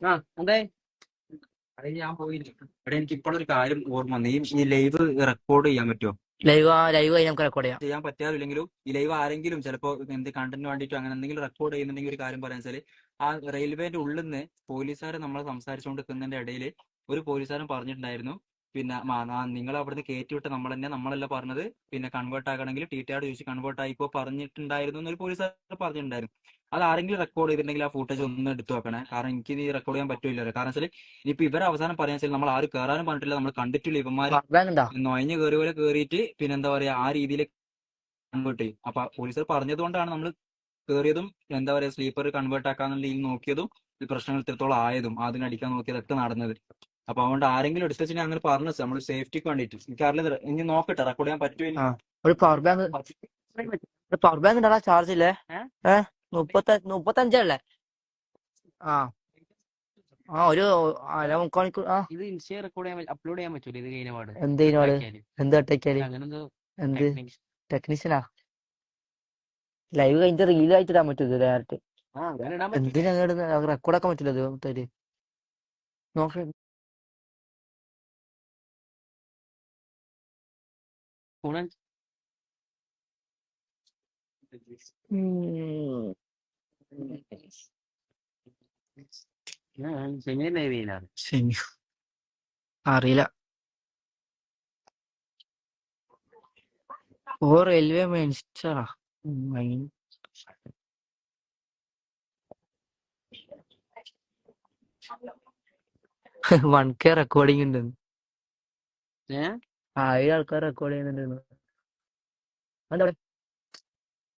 ആ അതെ. അവിടെ ഞാൻ പോയില്ല. ഇവിടെ എനിക്ക് ഇപ്പോഴൊരു കാര്യം ഓർമ്മ വന്നു. ഈ ലൈവ് റെക്കോർഡ് ചെയ്യാൻ പറ്റുമോ? ലൈവ് ആയി നമുക്ക് റെക്കോർഡ് ചെയ്യാം. ചെയ്യാൻ പറ്റാതില്ലെങ്കിലും ഈ ലൈവ് ആരെങ്കിലും ചിലപ്പോൾ എന്ത് കണ്ടന്റിന് വേണ്ടിയിട്ടോ അങ്ങനെ എന്തെങ്കിലും റെക്കോർഡ് ചെയ്യുന്നുണ്ടെങ്കിൽ ഒരു കാര്യം പറയാൻ വെച്ചാൽ, ആ റെയിൽവേന്റെ ഉള്ളിൽ നിന്ന് പോലീസുകാരെ നമ്മൾ സംസാരിച്ചുകൊണ്ടിരിക്കുന്നതിന്റെ ഇടയിൽ ഒരു പോലീസുകാരൻ പറഞ്ഞിട്ടുണ്ടായിരുന്നു, പിന്നെ നിങ്ങൾ അവിടുന്ന് കയറ്റിവിട്ട് നമ്മളല്ല പറഞ്ഞത്, പിന്നെ കൺവേർട്ട് ആകണമെങ്കിൽ ടി.ടി.ആർ ചോദിച്ച് കൺവേർട്ട് ആയിപ്പോ പറഞ്ഞിട്ടുണ്ടായിരുന്നു എന്നൊരു പോലീസുകാർ പറഞ്ഞിട്ടുണ്ടായിരുന്നു. അത് ആരെങ്കിലും റെക്കോർഡ് ചെയ്തിട്ടുണ്ടെങ്കിൽ ആ ഫൂട്ടേജ് ഒന്ന് എടുത്തു വെക്കണേ. കാരണം എനിക്ക് ഇത് റെക്കോർഡ് ചെയ്യാൻ പറ്റില്ല. കാരണം വെച്ചാൽ ഇനിയിപ്പോ ഇവരെ അവസാനം പറയാൻ വെച്ചാൽ നമ്മൾ ആരും കയറാനും പറഞ്ഞിട്ടില്ല, നമ്മൾ കണ്ടിട്ടില്ല, ഇവന്മാര് നൊയഞ്ഞ് കയറി പോലെ കയറിയിട്ട് പിന്നെ എന്താ പറയാ ആ രീതിയിൽ കൺവേർട്ട് ചെയ്യും. അപ്പൊ പോലീസുകാർ പറഞ്ഞത് കൊണ്ടാണ് നമ്മൾ കയറിയതും എന്താ പറയാ സ്ലീപ്പർ കൺവേർട്ട് ആക്കാന്നുള്ള രീതിയിൽ നോക്കിയതും ഈ പ്രശ്നങ്ങൾ ഇത്രത്തോളം ആയതും അതിനടിക്കാൻ നോക്കിയതൊക്കെ നടന്നത്. അപ്പൊ അതുകൊണ്ട് ആരെങ്കിലും എടുത്ത് വെച്ചാൽ അങ്ങനെ പറഞ്ഞു നമ്മൾ സേഫ്റ്റിക്ക് വേണ്ടിയിട്ട്. എനിക്ക് അറിയില്ല, ഇനി നോക്കട്ടെ റെക്കോർഡ് ചെയ്യാൻ പറ്റുമോ. ഒരു പവർ ബാങ്ക് ഉണ്ടോ? ചാർജ് ഇല്ലേ? 35 ആ ഒരു 1/4 മണിക്കൂർ. ഇത് ഇൻസ്റ്റ റെക്കോർഡ് ചെയ്യാൻ അപ്ലോഡ് ചെയ്യാൻ പറ്റൂല ഇത് കഴിഞ്ഞ പാട്? എന്ത് കട്ടാക്കിയാല്? അങ്ങനെന്തോ എന്ത് ടെക്നീഷ്യനാ? ലൈവ് കഴിഞ്ഞിട്ട് റീൽ ആയിട്ട് ഇടാൻ പറ്റൂല ഡയറക്റ്റ്. എന്തിനാ റെക്കോർഡ് ആക്കാൻ പറ്റില്ല അത് നോക്ക. അറിയില്ല. ഓ റെയിൽവേ മിനിസ്റ്ററാ. 1K റെക്കോർഡിംഗ് ഉണ്ട്. 1000 ആൾക്കാർ റെക്കോർഡ് ചെയ്യുന്നുണ്ട്. എന്താ